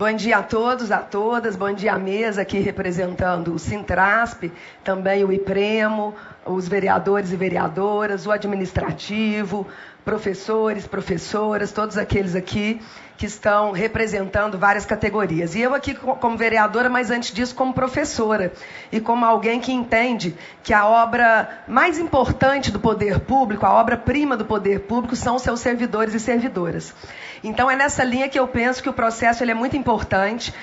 Bom dia a todos, a todas, bom dia à mesa aqui representando o Sintrasp, também o IPREMO, os vereadores e vereadoras, o administrativo, professores, professoras, todos aqueles aqui que estão representando várias categorias. E eu aqui como vereadora, mas antes disso como professora e como alguém que entende que a obra mais importante do poder público, a obra-prima do poder público são os seus servidores e servidoras. Então é nessa linha que eu penso que o processo ele é muito importante,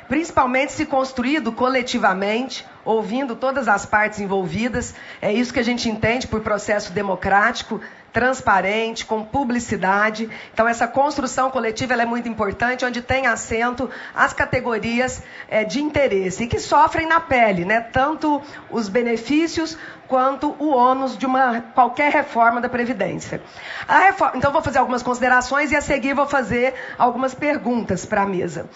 principalmente se construído coletivamente, ouvindo todas as partes envolvidas. É isso que a gente entende por processo democrático, transparente, com publicidade. Então essa construção coletiva ela é muito importante, onde tem assento as categorias de interesse e que sofrem na pele, né? Tanto os benefícios quanto o ônus de qualquer reforma da Previdência. Então vou fazer algumas considerações e a seguir vou fazer algumas perguntas para a mesa.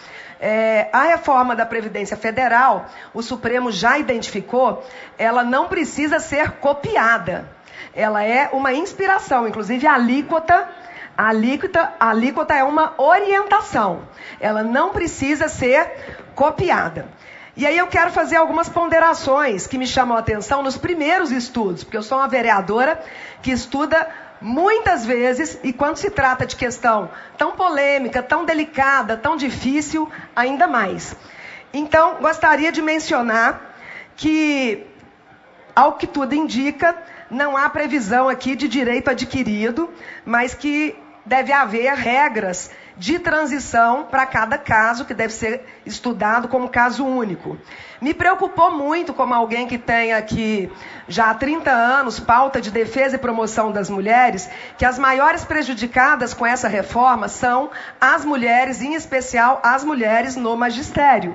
A reforma da Previdência Federal, o Supremo já identificou, ela não precisa ser copiada. Ela é uma inspiração, inclusive a alíquota é uma orientação. Ela não precisa ser copiada. E aí eu quero fazer algumas ponderações que me chamam a atenção nos primeiros estudos, porque eu sou uma vereadora que estuda muitas vezes, e quando se trata de questão tão polêmica, tão delicada, tão difícil, ainda mais. Então, gostaria de mencionar que, ao que tudo indica, não há previsão aqui de direito adquirido, mas que deve haver regras de transição para cada caso, que deve ser estudado como caso único. Me preocupou muito, como alguém que tem aqui já há 30 anos, pauta de defesa e promoção das mulheres, que as maiores prejudicadas com essa reforma são as mulheres, em especial as mulheres no magistério.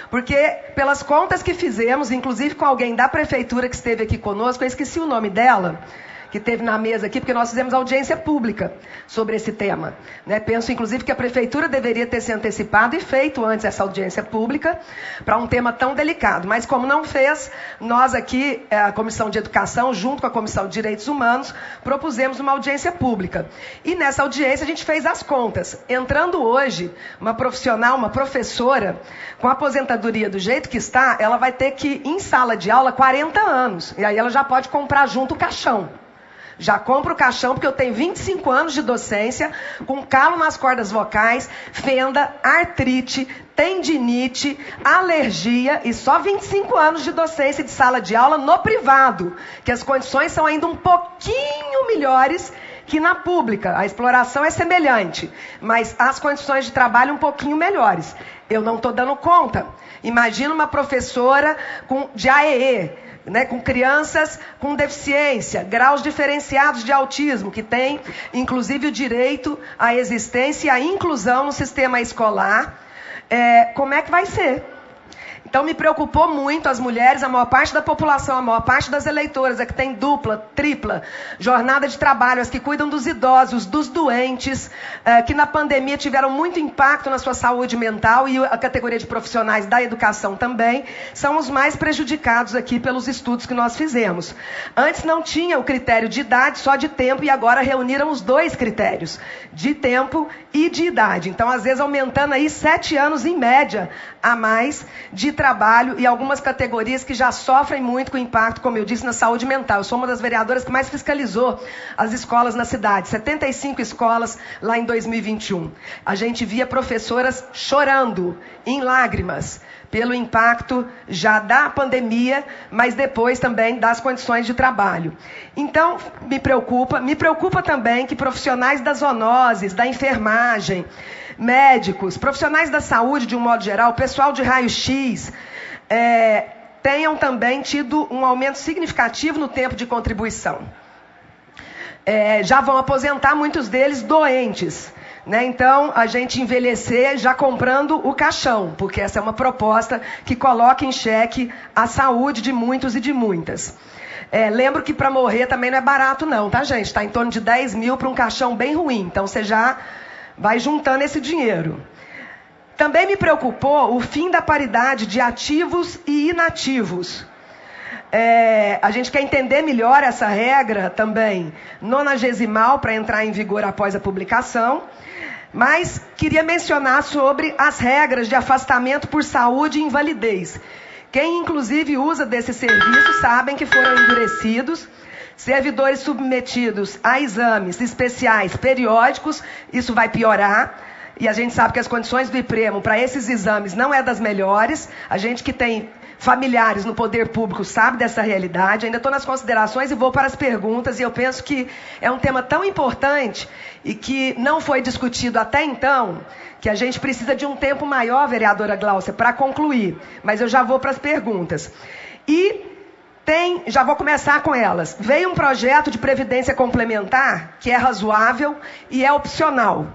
Porque, pelas contas que fizemos, inclusive com alguém da prefeitura que esteve aqui conosco, eu esqueci o nome dela, que esteve na mesa aqui, porque nós fizemos audiência pública sobre esse tema, né? Penso, inclusive, que a prefeitura deveria ter se antecipado e feito antes essa audiência pública para um tema tão delicado. Mas, como não fez, nós aqui, a Comissão de Educação, junto com a Comissão de Direitos Humanos, propusemos uma audiência pública. E nessa audiência a gente fez as contas. Entrando hoje, uma profissional, uma professora, com aposentadoria do jeito que está, ela vai ter que ir em sala de aula 40 anos. E aí ela já pode comprar junto o caixão. Já compro o caixão porque eu tenho 25 anos de docência, com calo nas cordas vocais, fenda, artrite, tendinite, alergia e só 25 anos de docência de sala de aula no privado, que as condições são ainda um pouquinho melhores que na pública. A exploração é semelhante, mas as condições de trabalho um pouquinho melhores. Eu não estou dando conta. Imagina uma professora de AEE, né, com crianças com deficiência, graus diferenciados de autismo, que tem, inclusive, o direito à existência e à inclusão no sistema escolar. Como é que vai ser? Então, me preocupou muito as mulheres, a maior parte da população, a maior parte das eleitoras, que tem dupla, tripla, jornada de trabalho, as que cuidam dos idosos, dos doentes, que na pandemia tiveram muito impacto na sua saúde mental, e a categoria de profissionais da educação também, são os mais prejudicados aqui pelos estudos que nós fizemos. Antes não tinha o critério de idade, só de tempo, e agora reuniram os dois critérios, de tempo e de idade. Então, às vezes, aumentando aí 7 anos em média a mais de trabalho, e algumas categorias que já sofrem muito com o impacto, como eu disse, na saúde mental. Eu sou uma das vereadoras que mais fiscalizou as escolas na cidade, 75 escolas lá em 2021. A gente via professoras chorando, em lágrimas, pelo impacto já da pandemia, mas depois também das condições de trabalho. Então, me preocupa também que profissionais das zoonoses, da enfermagem, médicos, profissionais da saúde de um modo geral, pessoal de raio-x, tenham também tido um aumento significativo no tempo de contribuição. Já vão aposentar muitos deles doentes, né? Então, a gente envelhecer já comprando o caixão, porque essa é uma proposta que coloca em xeque a saúde de muitos e de muitas. Lembro que para morrer também não é barato não, tá, gente? Está em torno de 10 mil para um caixão bem ruim, então você já vai juntando esse dinheiro. Também me preocupou o fim da paridade de ativos e inativos. A gente quer entender melhor essa regra também nonagesimal para entrar em vigor após a publicação. Mas queria mencionar sobre as regras de afastamento por saúde e invalidez. Quem inclusive usa desse serviço sabem que foram endurecidos. Servidores submetidos a exames especiais periódicos, isso vai piorar. E a gente sabe que as condições do IPREMO para esses exames não é das melhores. A gente que tem familiares no poder público sabe dessa realidade. Ainda estou nas considerações e vou para as perguntas. E eu penso que é um tema tão importante e que não foi discutido até então, que a gente precisa de um tempo maior, vereadora Gláucia, para concluir. Mas eu já vou para as perguntas. Já vou começar com elas. Veio um projeto de previdência complementar que é razoável e é opcional.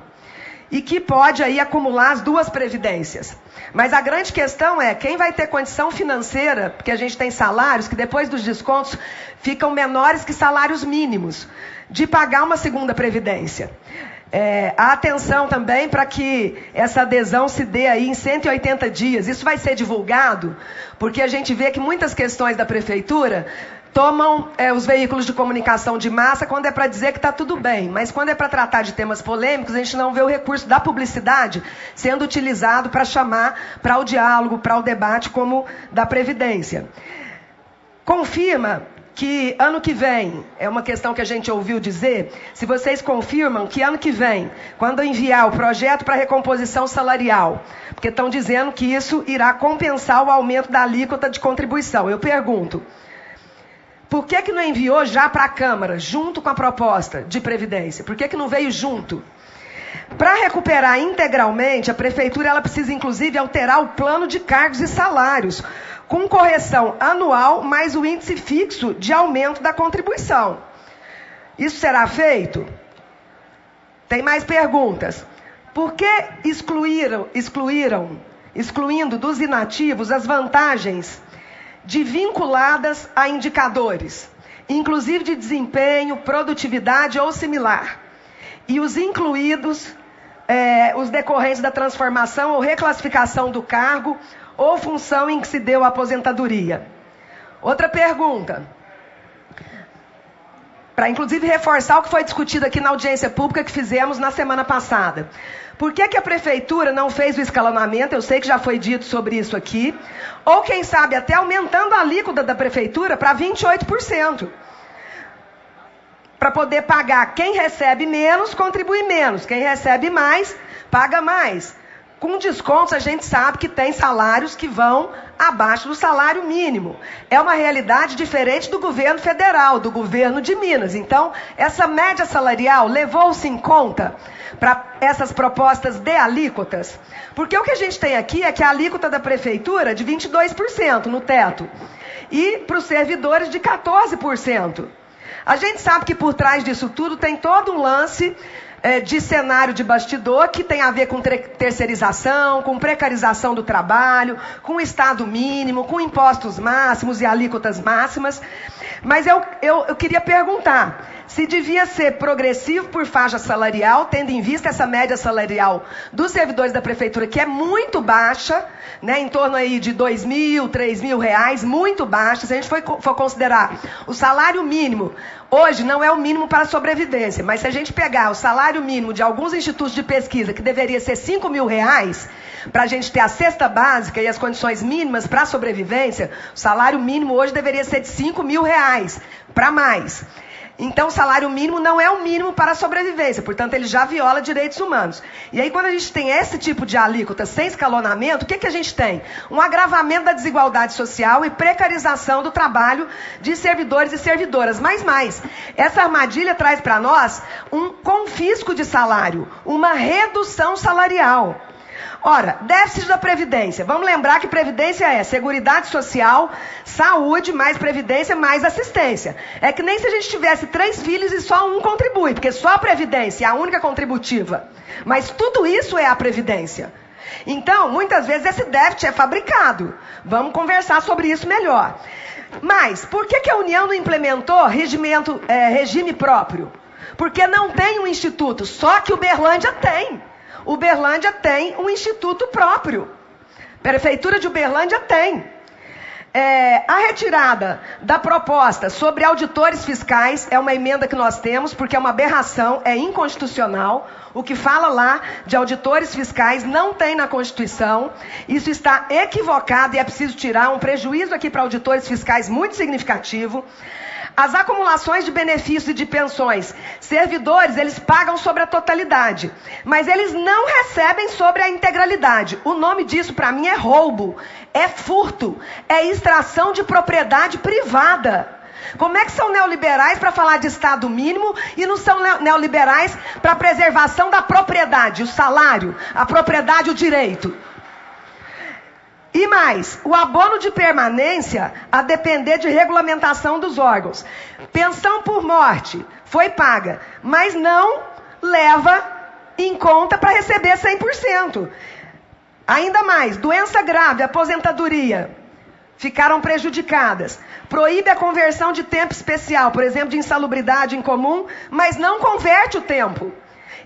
E que pode aí acumular as duas previdências. Mas a grande questão é quem vai ter condição financeira, porque a gente tem salários que depois dos descontos ficam menores que salários mínimos, de pagar uma segunda previdência. A atenção também para que essa adesão se dê aí em 180 dias. Isso vai ser divulgado, porque a gente vê que muitas questões da prefeitura tomam os veículos de comunicação de massa quando é para dizer que está tudo bem. Mas quando é para tratar de temas polêmicos, a gente não vê o recurso da publicidade sendo utilizado para chamar para o diálogo, para o debate, como da Previdência. Confirma que ano que vem, é uma questão que a gente ouviu dizer, se vocês confirmam que ano que vem, quando eu enviar o projeto para recomposição salarial, porque estão dizendo que isso irá compensar o aumento da alíquota de contribuição. Eu pergunto, por que não enviou já para a Câmara, junto com a proposta de Previdência? Por que não veio junto? Para recuperar integralmente, a Prefeitura ela precisa, inclusive, alterar o plano de cargos e salários, com correção anual, mais o índice fixo de aumento da contribuição. Isso será feito? Tem mais perguntas. Por que excluindo dos inativos as vantagens vinculadas a indicadores, inclusive de desempenho, produtividade ou similar, e os incluídos, os decorrentes da transformação ou reclassificação do cargo ou função em que se deu a aposentadoria? Outra pergunta, para inclusive reforçar o que foi discutido aqui na audiência pública que fizemos na semana passada. Por que a Prefeitura não fez o escalonamento? Eu sei que já foi dito sobre isso aqui. Ou, quem sabe, até aumentando a alíquota da Prefeitura para 28%. Para poder pagar quem recebe menos, contribui menos. Quem recebe mais, paga mais. Com descontos, a gente sabe que tem salários que vão abaixo do salário mínimo. É uma realidade diferente do governo federal, do governo de Minas. Então, essa média salarial levou-se em conta para essas propostas de alíquotas? Porque o que a gente tem aqui é que a alíquota da Prefeitura é de 22% no teto. E para os servidores de 14%. A gente sabe que por trás disso tudo tem todo um lance de cenário de bastidor que tem a ver com terceirização, com precarização do trabalho, com Estado mínimo, com impostos máximos e alíquotas máximas. Mas eu queria perguntar se devia ser progressivo por faixa salarial, tendo em vista essa média salarial dos servidores da Prefeitura, que é muito baixa, né, em torno aí de R$2.000, R$3.000, muito baixa. Se a gente for considerar o salário mínimo, hoje não é o mínimo para a sobrevivência, mas se a gente pegar o salário mínimo de alguns institutos de pesquisa, que deveria ser R$5.000, para a gente ter a cesta básica e as condições mínimas para a sobrevivência, o salário mínimo hoje deveria ser de R$5.000, para mais. Então, o salário mínimo não é o mínimo para a sobrevivência, portanto, ele já viola direitos humanos. E aí, quando a gente tem esse tipo de alíquota sem escalonamento, o que a gente tem? Um agravamento da desigualdade social e precarização do trabalho de servidores e servidoras. Mas mais, essa armadilha traz para nós um confisco de salário, uma redução salarial. Ora, déficit da Previdência. Vamos lembrar que Previdência é Seguridade Social, saúde, mais Previdência, mais assistência. É que nem se a gente tivesse 3 filhos e só um contribui, porque só a Previdência é a única contributiva. Mas tudo isso é a Previdência. Então, muitas vezes esse déficit é fabricado. Vamos conversar sobre isso melhor. Mas, por que a União não implementou regime próprio? Porque não tem um instituto, só que Uberlândia tem. Uberlândia tem um instituto próprio. Prefeitura de Uberlândia tem. A retirada da proposta sobre auditores fiscais é uma emenda que nós temos, porque é uma aberração, é inconstitucional. O que fala lá de auditores fiscais não tem na Constituição. Isso está equivocado e é preciso tirar um prejuízo aqui para auditores fiscais muito significativo. As acumulações de benefícios e de pensões, servidores, eles pagam sobre a totalidade, mas eles não recebem sobre a integralidade. O nome disso, para mim, é roubo, é furto, é extração de propriedade privada. Como é que são neoliberais para falar de Estado mínimo e não são neoliberais para a preservação da propriedade, o salário, a propriedade, o direito? E mais, o abono de permanência a depender de regulamentação dos órgãos. Pensão por morte foi paga, mas não leva em conta para receber 100%. Ainda mais, doença grave, aposentadoria, ficaram prejudicadas. Proíbe a conversão de tempo especial, por exemplo, de insalubridade em comum, mas não converte o tempo.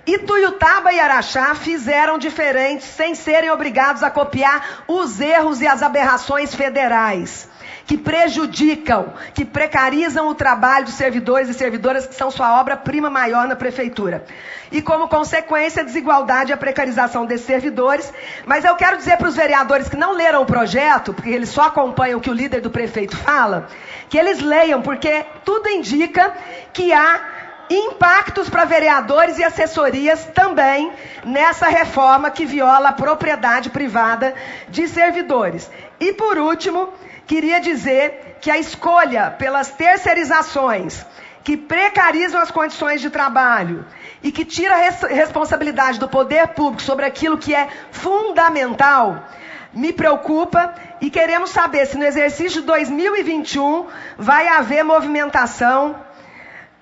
Ituiutaba e Araxá fizeram diferentes sem serem obrigados a copiar os erros e as aberrações federais, que prejudicam, que precarizam o trabalho dos servidores e servidoras, que são sua obra-prima maior na prefeitura. E como consequência, a desigualdade e a precarização desses servidores. Mas eu quero dizer para os vereadores que não leram o projeto, porque eles só acompanham o que o líder do prefeito fala, que eles leiam, porque tudo indica que há impactos para vereadores e assessorias também nessa reforma que viola a propriedade privada de servidores. E por último, queria dizer que a escolha pelas terceirizações que precarizam as condições de trabalho e que tira a responsabilidade do poder público sobre aquilo que é fundamental, me preocupa, e queremos saber se no exercício de 2021 vai haver movimentação.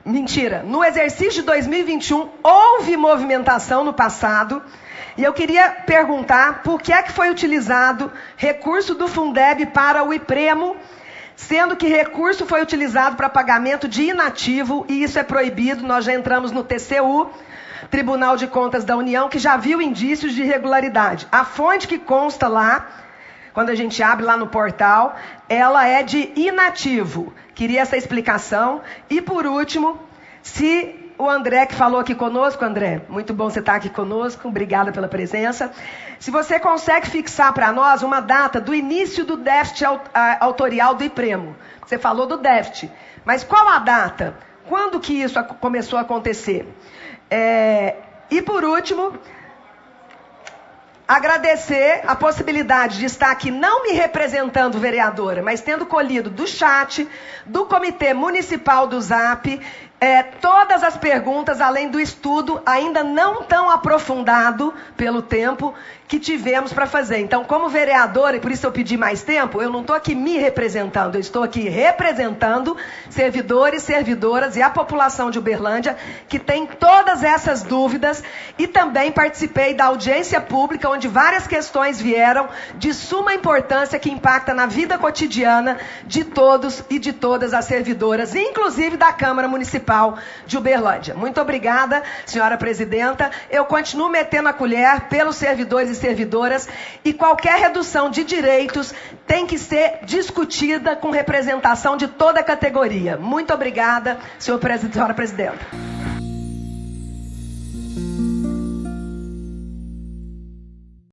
Mentira, no exercício de 2021 houve movimentação no passado, e eu queria perguntar por que é que foi utilizado recurso do Fundeb para o IPREMO, sendo que recurso foi utilizado para pagamento de inativo, e isso é proibido. Nós já entramos no TCU, Tribunal de Contas da União, que já viu indícios de irregularidade. A fonte que consta lá, quando a gente abre lá no portal, ela é de inativo. Queria essa explicação. E por último, se o André, que falou aqui conosco, André, muito bom você estar aqui conosco, obrigada pela presença. Se você consegue fixar para nós uma data do início do déficit autorial do IPREMO. Você falou do déficit, mas qual a data? Quando que isso começou a acontecer? E por último, agradecer a possibilidade de estar aqui não me representando vereadora, mas tendo colhido do chat, do Comitê Municipal do ZAP, todas as perguntas, além do estudo ainda não tão aprofundado pelo tempo que tivemos para fazer. Então, como vereadora, e por isso eu pedi mais tempo, eu não estou aqui me representando, eu estou aqui representando servidores, servidoras e a população de Uberlândia, que tem todas essas dúvidas, e também participei da audiência pública, onde várias questões vieram de suma importância que impacta na vida cotidiana de todos e de todas as servidoras, inclusive da Câmara Municipal de Uberlândia. Muito obrigada, senhora presidenta. Eu continuo metendo a colher pelos servidores e servidoras, e qualquer redução de direitos tem que ser discutida com representação de toda a categoria. Muito obrigada, senhora presidenta.